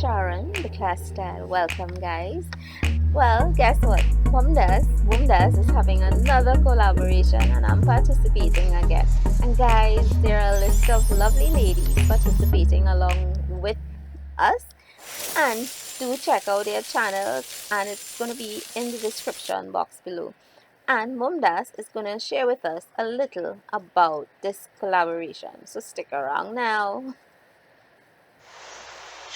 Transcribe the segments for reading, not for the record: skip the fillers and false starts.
Sharon, the class style. Welcome, guys. Well, guess what? Momdas is having another collaboration, and I'm participating again. And guys, there are a list of lovely ladies participating along with us. And do check out their channels, and it's going to be in the description box below. And Momdas is going to share with us a little about this collaboration. So stick around now.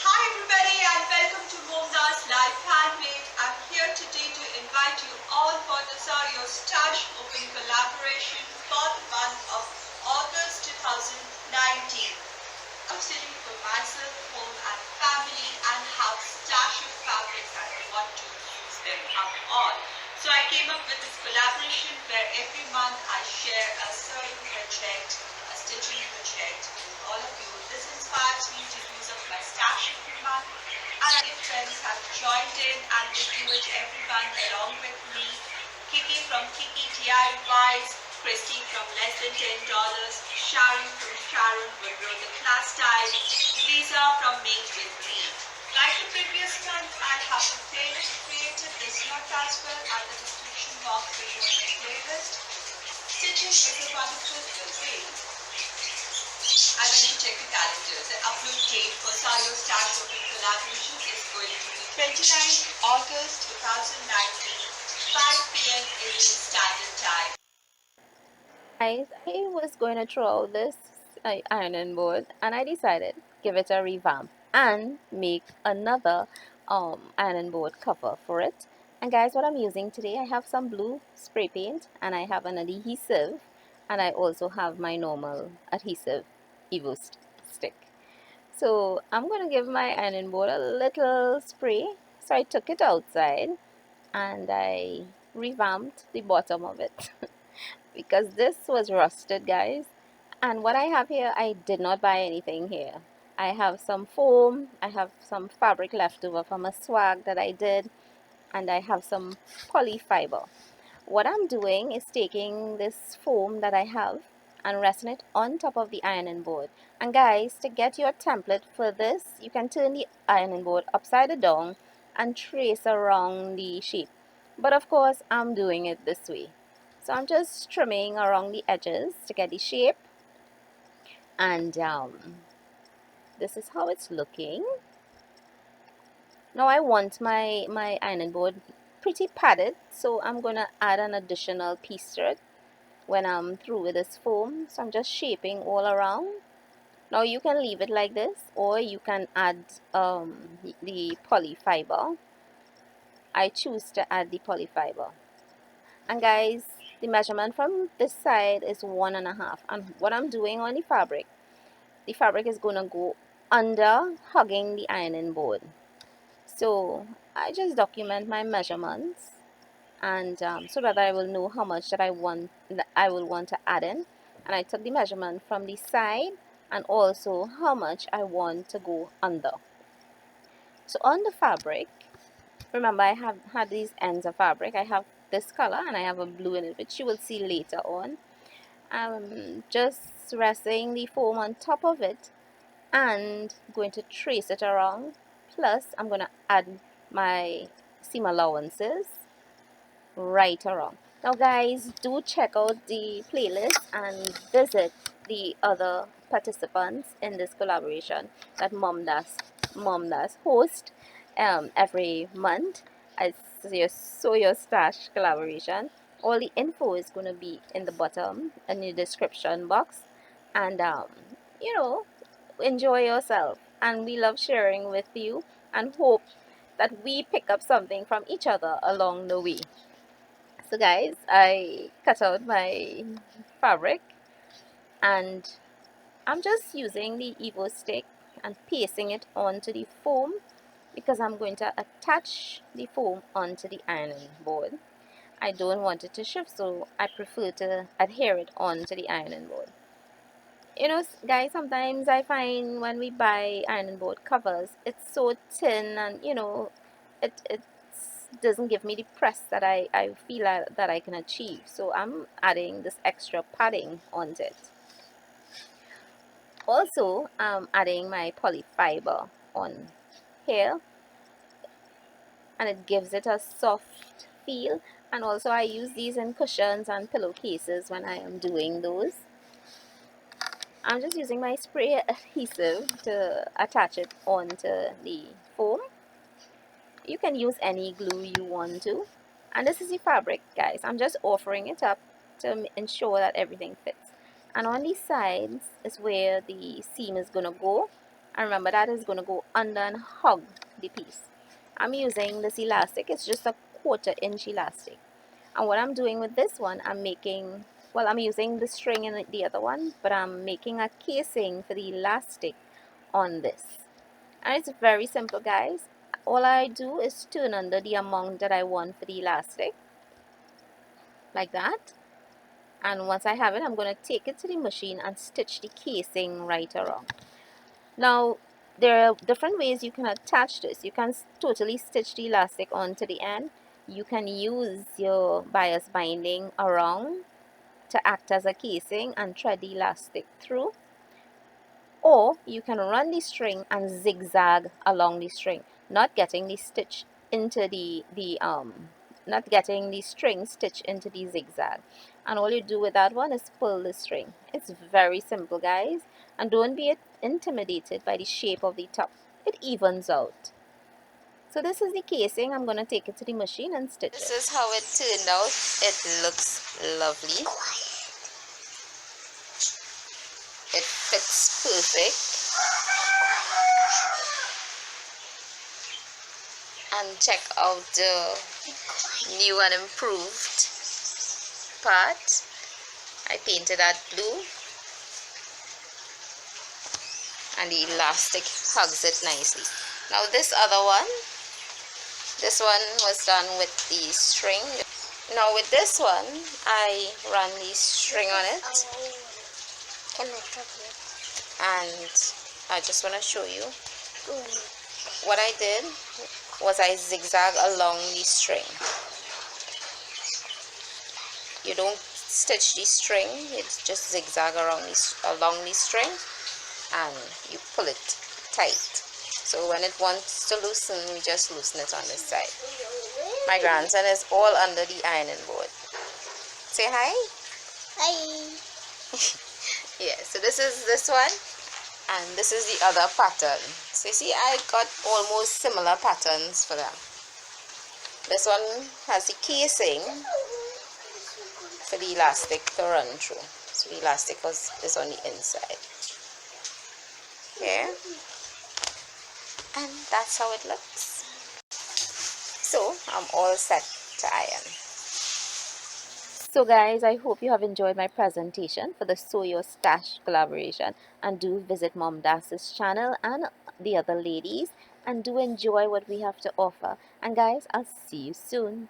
Hi everybody and welcome to Momdas Live Handmade. I'm here today to invite you all for the Sario Stash Open collaboration for the month of August 2019. I'm stitching for myself, home and family and have stash of fabrics and I want to use them up all. So I came up with this collaboration where every month I share a sewing project, a stitching project with all of you. This inspires me to use up my stash every month, and my friends have joined in and they do it every month along with me. Kiki from Kiki DIYs, Christy from Less Than $10, Sharon from Sharon will grow the class style, Lisa from Made With Me. Like the previous month, I have a playlist created this month as well, and the description box will show the playlist. Stitching is a wonderful thing. I went to check the calendar. The upload date for Sayo Stash Open collaboration is going to be 29th August 2019, 5 p.m. Indian Standard Time. I was going to throw out this ironing board, and I decided give it a revamp and make another ironing board cover for it. And guys, what I'm using today, I have some blue spray paint and I have an adhesive, and I also have my normal adhesive Evo stick. So I'm going to give my ironing board a little spray. So I took it outside and I revamped the bottom of it. Because this was rusted, guys. And what I have here, I did not buy anything here. I have some foam, I have some fabric left over from a swag that I did, and I have some poly fiber. What I'm doing is taking this foam that I have and resting it on top of the ironing board. And guys, to get your template for this, you can turn the ironing board upside down and trace around the shape. But of course, I'm doing it this way. So I'm just trimming around the edges to get the shape, and this is how it's looking. Now I want my ironing board pretty padded, so I'm gonna add an additional piece to it when I'm through with this foam. So I'm just shaping all around. Now you can leave it like this, or you can add the poly fiber. I choose to add the poly fiber. And guys, the measurement from this side is 1.5, and what I'm doing on the fabric is going to go under, hugging the ironing board. So I just document my measurements, and so that I will know how much that I will want to add in. And I took the measurement from the side and also how much I want to go under. So on the fabric, remember I have had these ends of fabric. I have this color and I have a blue in it, which you will see later on. I'm just resting the foam on top of it and going to trace it around. Plus I'm going to add my seam allowances right around. Now guys, do check out the playlist and visit the other participants in this collaboration that Momdas host every month as your Sew Your Stash collaboration. All the info is going to be in the bottom in the description box, and you know, enjoy yourself, and we love sharing with you and hope that we pick up something from each other along the way. So guys, I cut out my fabric and I'm just using the Evo stick and pasting it onto the foam because I'm going to attach the foam onto the ironing board. I don't want it to shift, so I prefer to adhere it onto the ironing board. You know, guys, sometimes I find when we buy ironing board covers, it's so thin, and you know, it doesn't give me the press that I feel that I can achieve. So I'm adding this extra padding onto it. Also, I'm adding my poly fiber on hair, and it gives it a soft feel. And also I use these in cushions and pillowcases when I am doing those. I'm just using my spray adhesive to attach it onto the foam. You can use any glue you want to. And this is the fabric, guys. I'm just offering it up to ensure that everything fits. And on the sides is where the seam is going to go. And remember, that is going to go under and hug the piece. I'm using this elastic. It's just a 1/4 inch elastic. And what I'm doing with this one, I'm making, well, I'm using the string in the other one, but I'm making a casing for the elastic on this. And it's very simple, guys. All I do is turn under the amount that I want for the elastic, like that. And once I have it, I'm going to take it to the machine and stitch the casing right around. Now, there are different ways you can attach this. You can totally stitch the elastic onto the end. You can use your bias binding around to act as a casing and thread the elastic through. Or you can run the string and zigzag along the string, not getting the stitch into not getting the string stitched into the zigzag. And all you do with that one is pull the string. It's very simple, guys, and don't be intimidated by the shape of the top. It evens out. So this is the casing. I'm going to take it to the machine and stitch it. This is how it turned out. It looks lovely. It fits perfect. And check out the new and improved part. I painted that blue, and the elastic hugs it nicely. Now this other one, this one was done with the string. Now with this one, I run the string on it, and I just want to show you what I did was I zigzag along the string. You don't stitch the string, it's just zigzag around along the string, and you pull it tight. So when it wants to loosen, we just loosen it on this side. My grandson is all under the ironing board. Say hi. Hi. Yeah, so this is this one, and this is the other pattern. So you see, I got almost similar patterns for them. This one has the casing for the elastic to run through. So the elastic is on the inside. Okay, and that's how it looks. So I'm all set to iron. So guys, I hope you have enjoyed my presentation for the Sew Your Stash collaboration, and do visit Momdas' channel and the other ladies, and do enjoy what we have to offer. And guys, I'll see you soon.